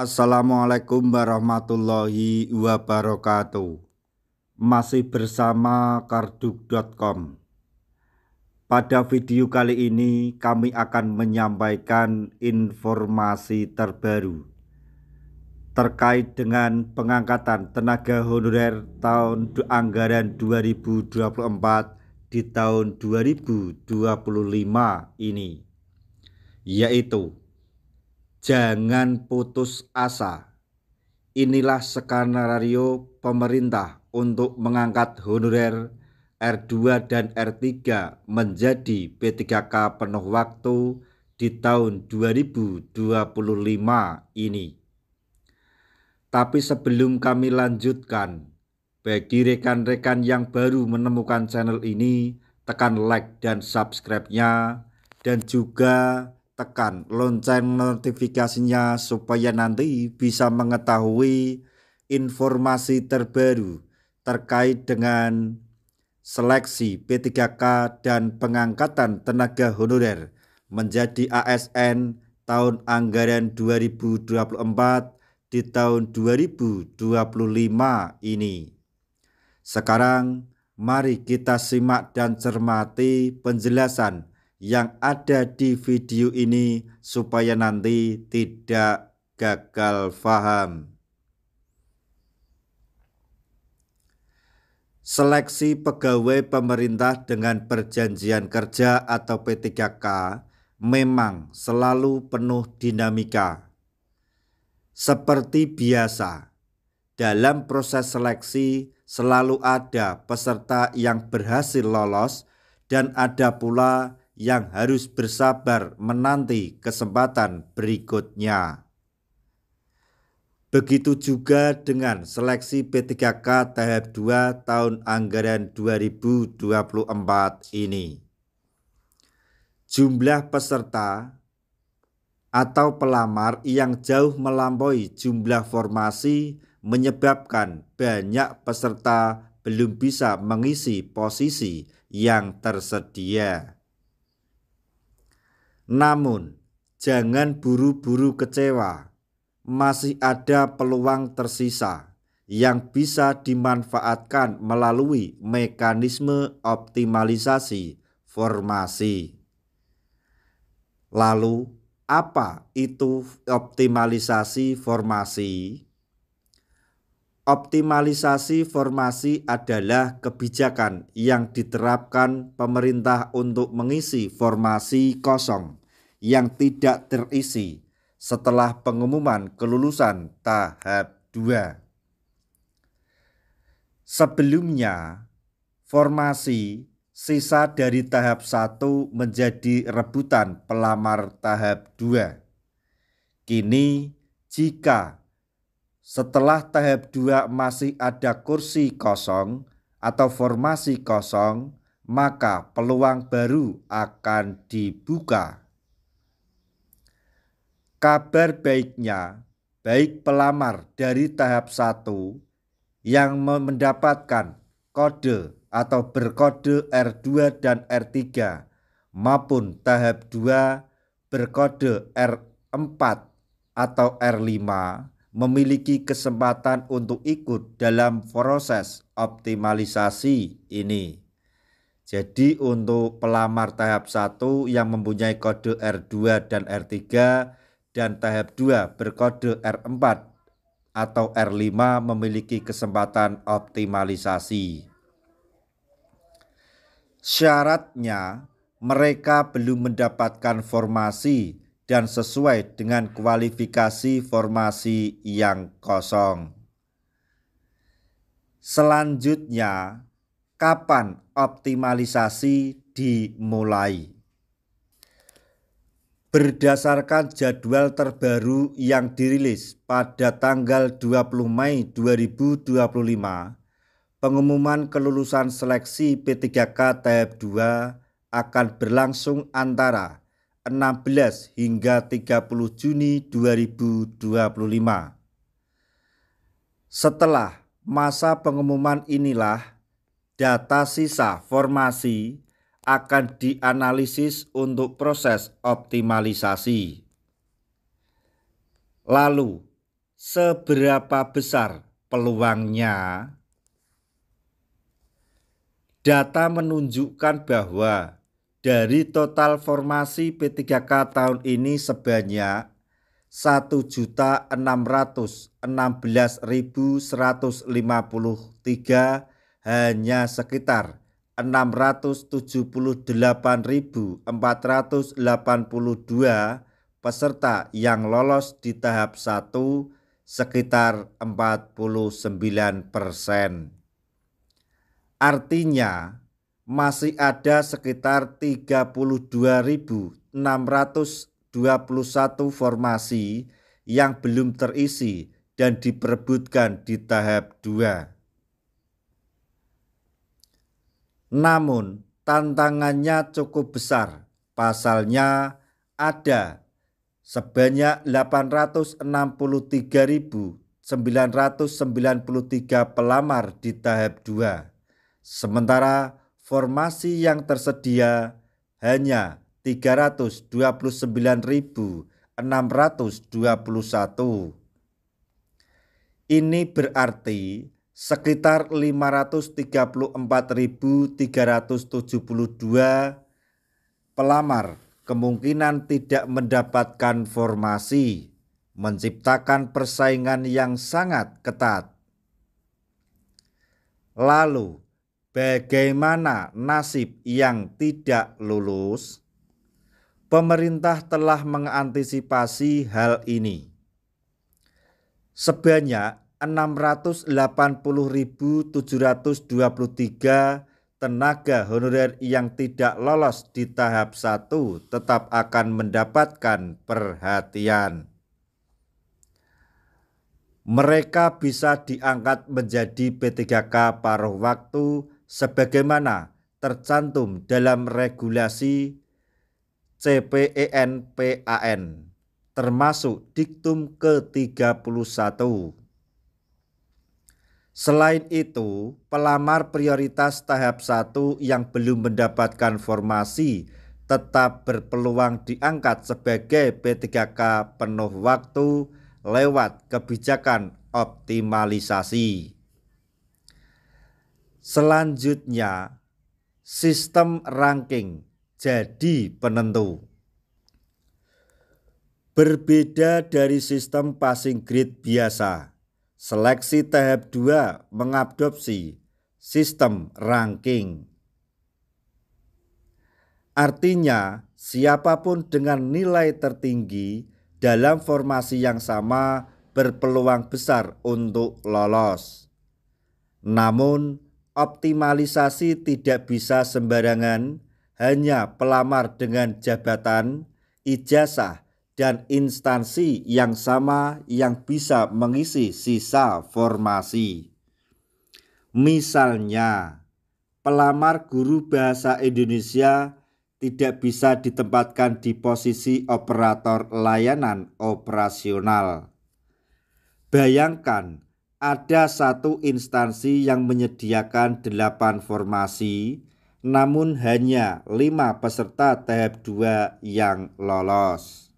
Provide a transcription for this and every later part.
Assalamualaikum warahmatullahi wabarakatuh. Masih bersama karduk.com. Pada video kali ini kami akan menyampaikan informasi terbaru terkait dengan pengangkatan tenaga honorer tahun anggaran 2024 di tahun 2025 ini, yaitu jangan putus asa. Inilah skenario pemerintah untuk mengangkat honorer R2 dan R3 menjadi P3K penuh waktu di tahun 2025 ini. Tapi sebelum kami lanjutkan, bagi rekan-rekan yang baru menemukan channel ini, tekan like dan subscribe-nya, dan juga tekan lonceng notifikasinya supaya nanti bisa mengetahui informasi terbaru terkait dengan seleksi P3K dan pengangkatan tenaga honorer menjadi ASN tahun anggaran 2024 di tahun 2025 ini. Sekarang mari kita simak dan cermati penjelasan yang ada di video ini supaya nanti tidak gagal paham. Seleksi pegawai pemerintah dengan perjanjian kerja atau P3K memang selalu penuh dinamika. Seperti biasa, dalam proses seleksi selalu ada peserta yang berhasil lolos dan ada pula yang harus bersabar menanti kesempatan berikutnya. Begitu juga dengan seleksi P3K tahap 2 tahun anggaran 2024 ini. Jumlah peserta atau pelamar yang jauh melampaui jumlah formasi menyebabkan banyak peserta belum bisa mengisi posisi yang tersedia. Namun, jangan buru-buru kecewa. Masih ada peluang tersisa yang bisa dimanfaatkan melalui mekanisme optimalisasi formasi. Lalu, apa itu optimalisasi formasi? Optimalisasi formasi adalah kebijakan yang diterapkan pemerintah untuk mengisi formasi kosong yang tidak terisi setelah pengumuman kelulusan tahap 2. Sebelumnya, formasi sisa dari tahap 1 menjadi rebutan pelamar tahap 2. Kini, jika setelah tahap 2 masih ada kursi kosong atau formasi kosong, maka peluang baru akan dibuka. Kabar baiknya, baik pelamar dari tahap 1 yang mendapatkan kode atau berkode R2 dan R3 maupun tahap 2 berkode R4 atau R5 memiliki kesempatan untuk ikut dalam proses optimalisasi ini. Jadi untuk pelamar tahap 1 yang mempunyai kode R2 dan R3 dan tahap 2 berkode R4 atau R5 memiliki kesempatan optimalisasi. Syaratnya, mereka belum mendapatkan formasi dan sesuai dengan kualifikasi formasi yang kosong. Selanjutnya, kapan optimalisasi dimulai? Berdasarkan jadwal terbaru yang dirilis pada tanggal 20 Mei 2025, pengumuman kelulusan seleksi P3K tahap 2 akan berlangsung antara 16 hingga 30 Juni 2025. Setelah masa pengumuman inilah, data sisa formasi akan dianalisis untuk proses optimalisasi. Lalu, seberapa besar peluangnya? Data menunjukkan bahwa dari total formasi P3K tahun ini sebanyak 1.616.153 hanya sekitar 678.482 peserta yang lolos di tahap 1, sekitar 49%. Artinya masih ada sekitar 32.621 formasi yang belum terisi dan diperebutkan di tahap 2. Namun tantangannya cukup besar. Pasalnya ada sebanyak 863.993 pelamar di tahap 2. Sementara formasi yang tersedia hanya 329.621. Ini berarti sekitar 534.372 pelamar kemungkinan tidak mendapatkan formasi, menciptakan persaingan yang sangat ketat. Lalu, bagaimana nasib yang tidak lulus? Pemerintah telah mengantisipasi hal ini. Sebanyak 680.723 tenaga honorer yang tidak lolos di tahap 1 tetap akan mendapatkan perhatian. Mereka bisa diangkat menjadi P3K paruh waktu sebagaimana tercantum dalam regulasi CPEN-PAN, termasuk diktum ke-31. Selain itu, pelamar prioritas tahap 1 yang belum mendapatkan formasi tetap berpeluang diangkat sebagai P3K penuh waktu lewat kebijakan optimalisasi. Selanjutnya, sistem ranking jadi penentu. Berbeda dari sistem passing grade biasa, seleksi tahap 2 mengadopsi sistem ranking. Artinya, siapapun dengan nilai tertinggi dalam formasi yang sama berpeluang besar untuk lolos. Namun, optimalisasi tidak bisa sembarangan, hanya pelamar dengan jabatan, ijazah, dan instansi yang sama yang bisa mengisi sisa formasi. Misalnya, pelamar guru bahasa Indonesia tidak bisa ditempatkan di posisi operator layanan operasional. Bayangkan, ada satu instansi yang menyediakan 8 formasi, namun hanya 5 peserta tahap 2 yang lolos.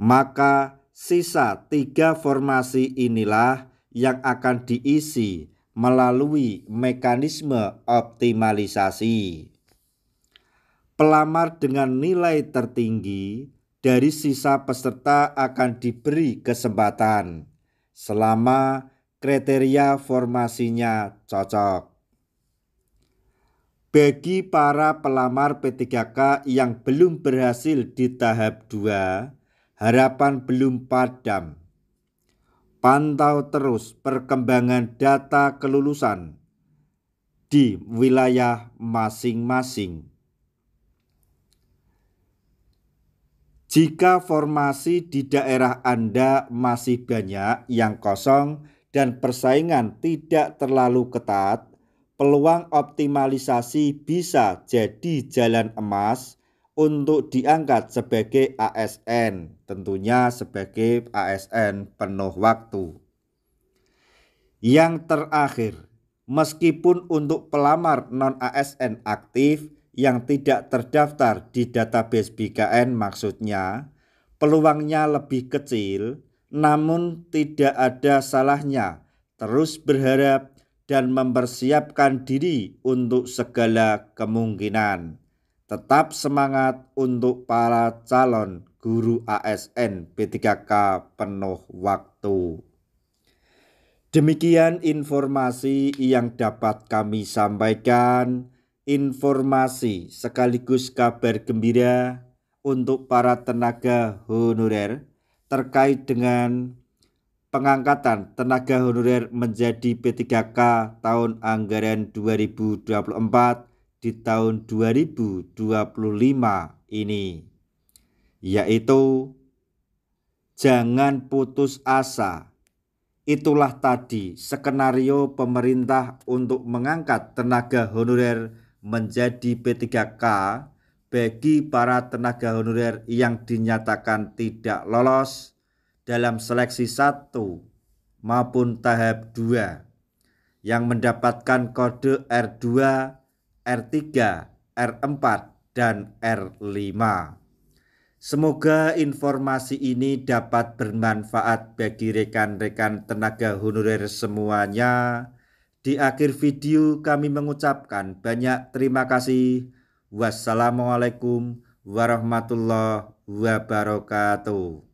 Maka sisa 3 formasi inilah yang akan diisi melalui mekanisme optimalisasi. Pelamar dengan nilai tertinggi dari sisa peserta akan diberi kesempatan selama kriteria formasinya cocok. Bagi para pelamar P3K yang belum berhasil di tahap 2, harapan belum padam. Pantau terus perkembangan data kelulusan di wilayah masing-masing. Jika formasi di daerah Anda masih banyak yang kosong dan persaingan tidak terlalu ketat, peluang optimalisasi bisa jadi jalan emas untuk diangkat sebagai ASN, tentunya sebagai ASN penuh waktu. Yang terakhir, meskipun untuk pelamar non-ASN aktif yang tidak terdaftar di database BKN maksudnya, peluangnya lebih kecil, namun tidak ada salahnya terus berharap dan mempersiapkan diri untuk segala kemungkinan. Tetap semangat untuk para calon guru ASN P3K penuh waktu. Demikian informasi yang dapat kami sampaikan, informasi sekaligus kabar gembira untuk para tenaga honorer terkait dengan pengangkatan tenaga honorer menjadi P3K tahun anggaran 2024 di tahun 2025 ini, yaitu jangan putus asa. Itulah tadi skenario pemerintah untuk mengangkat tenaga honorer menjadi P3K bagi para tenaga honorer yang dinyatakan tidak lolos dalam seleksi 1 maupun tahap 2 yang mendapatkan kode R2, R3, R4, dan R5. Semoga informasi ini dapat bermanfaat bagi rekan-rekan tenaga honorer semuanya. Di akhir video kami mengucapkan banyak terima kasih. Wassalamualaikum warahmatullahi wabarakatuh.